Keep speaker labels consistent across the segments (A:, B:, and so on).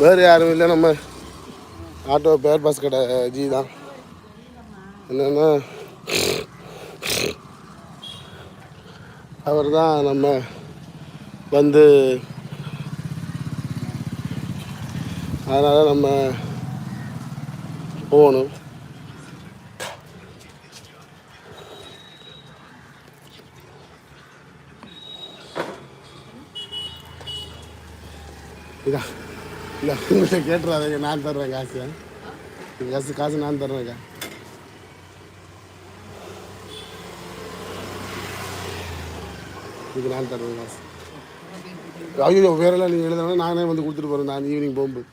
A: வேறு யாரும் இல்லை, நம்ம ஆட்டோ பேர் பாஸ் கடை ஜி தான். என்னென்னா அவர் தான் நம்ம வந்து, அதனால் நம்ம போகணும். இதா இல்லை உங்கள்கிட்ட கேட்டுறாதீங்க, நான் தர்றேன் காசு நான் தர்றேன்க்கா. இதுக்கு நான் தர்றேன் காசு. ஐயோ வேறெல்லாம் நீங்கள் எழுதுனா நானே வந்து கொடுத்துட்டு போகிறேன் நான் ஈவினிங் போகும்போது.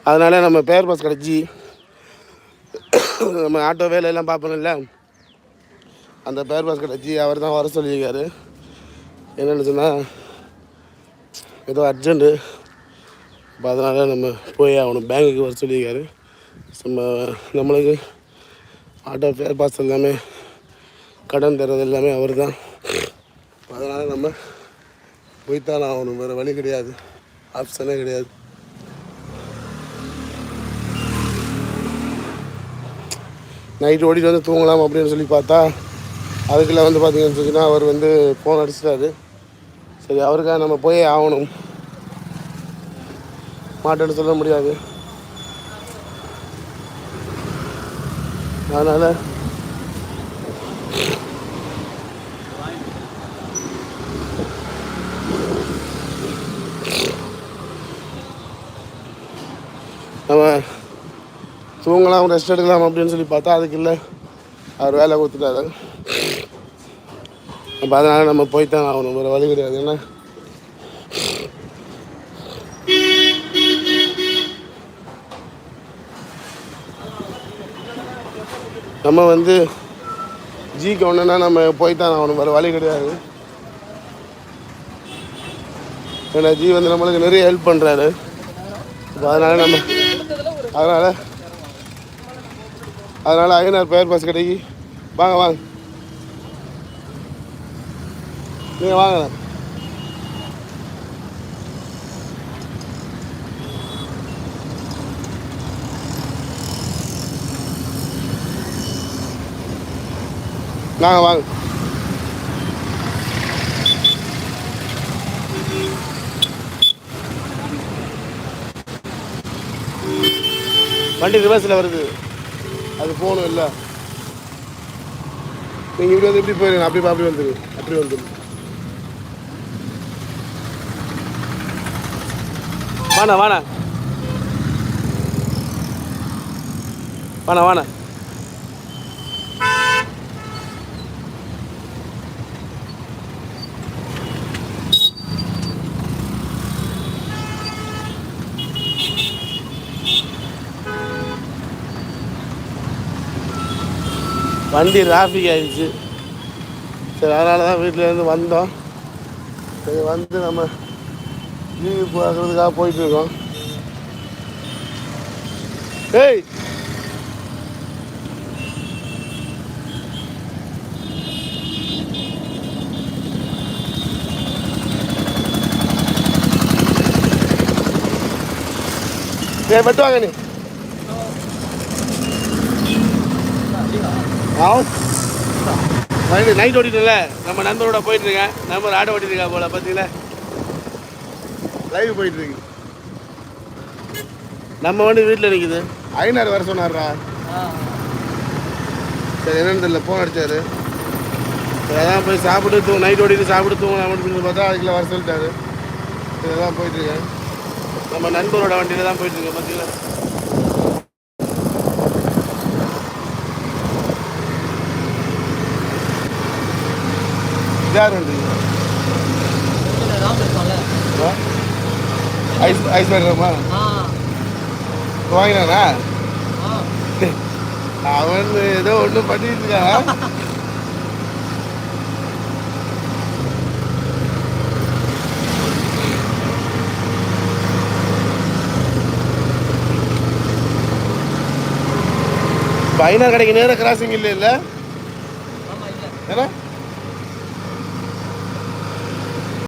A: அதனால் நம்ம பேர் பாஸ் கிடச்சி நம்ம ஆட்டோ வேலையெல்லாம் பார்ப்போம்ல, அந்த பேர் பாஸ் கிடச்சி அவர் தான் வர சொல்லியிருக்காரு. என்னென்னு சொன்னால் ஏதோ அர்ஜென்ட்டு, இப்போ அதனால் நம்ம போய் ஆகணும், பேங்குக்கு வர சொல்லியிருக்காரு. நம்மளுக்கு ஆட்டோ பேர் பாஸ் எல்லாமே கடன் தர்றது எல்லாமே அவர் தான். அதனால் நம்ம போய்த்தான் ஆகணும், வேறு வழி கிடையாது, ஆப்ஷனே கிடையாது. நைட்டு ஓடிட்டு வந்து தூங்கலாம் அப்படின்னு சொல்லி பார்த்தா அதுக்குள்ளே வந்து பார்த்தீங்கன்னு சொன்னால் அவர் வந்து ஃபோன் அடிச்சிட்டாரு. சரி, அவருக்காக நம்ம போயே ஆகணும், மாட்டேன்னு சொல்ல முடியாது. அதனால் நம்ம தூங்கலாம், ரெஸ்ட் எடுக்கலாம் அப்படின்னு சொல்லி பார்த்தா அதுக்கு இல்லை, அவர் வேலை கொடுத்துட்டாரு. அப்போ அதனால் நம்ம போய்த்தான் ஆகணும், வேறு வழி கிடையாது. ஏன்னா நம்ம வந்து ஜிக்கு ஒன்றுனா நம்ம போய்த்தான் ஆகணும், வேறு வழி கிடையாது. ஏன்னா ஜி வந்து நம்மளுக்கு நிறைய ஹெல்ப் பண்ணுறாரு. இப்போ அதனால் ஐயனார் பேர் பாஸ் கடைக்கு வாங்க, நீங்கள் வாங்க. வாங்க வண்டி ரிவர்ஸில் வருது, அது போகணும் இல்லை. நீங்கள் இப்படி வந்து இப்படி போயிருங்க, அப்படி வந்துடு. வாண்ணா. வண்டி டிராஃபிக் ஆகிடுச்சு. சரி, அதனால தான் வீட்டிலேருந்து வந்தோம். சரி, வந்து நம்ம லீவு பார்க்குறதுக்காக போயிட்டுருக்கோம். ஏய் வெட்டுவாங்க நீ நைட் ஓட்டிட்டுல நம்ம நண்பரோட போயிட்டுருக்கேன். நண்பர் ஆட்டோ ஓட்டிருக்கா போல, பார்த்தீங்களா லைவ் போயிட்டுருக்கு. நம்ம வண்டி வீட்டில் நிற்குது. ஐநாறு வர சொன்னார்ரா. சரி, என்னன்னு தெரியல, ஃபோன் அடித்தார். சரி, அதான் போய் சாப்பிட்டு நைட் ஓட்டிட்டு சாப்பிட்டு தூங்கலாம் அப்படின்னு பார்த்தா அதுக்குள்ள வர சொல்லிட்டாரு. இதெல்லாம் போயிட்டுருக்கேன். நம்ம நண்பரோட வண்டியில் தான் போயிட்டுருக்கேன். பார்த்தீங்களா யார் வண்டி? ஐஸ் வாங்கினாமா? வாங்கினானா? அவன் ஏதோ ஒன்றும் பண்ணிட்டு இருக்கான். ஐநாறு கடைக்கு நேரம் கிராசிங் இல்லை.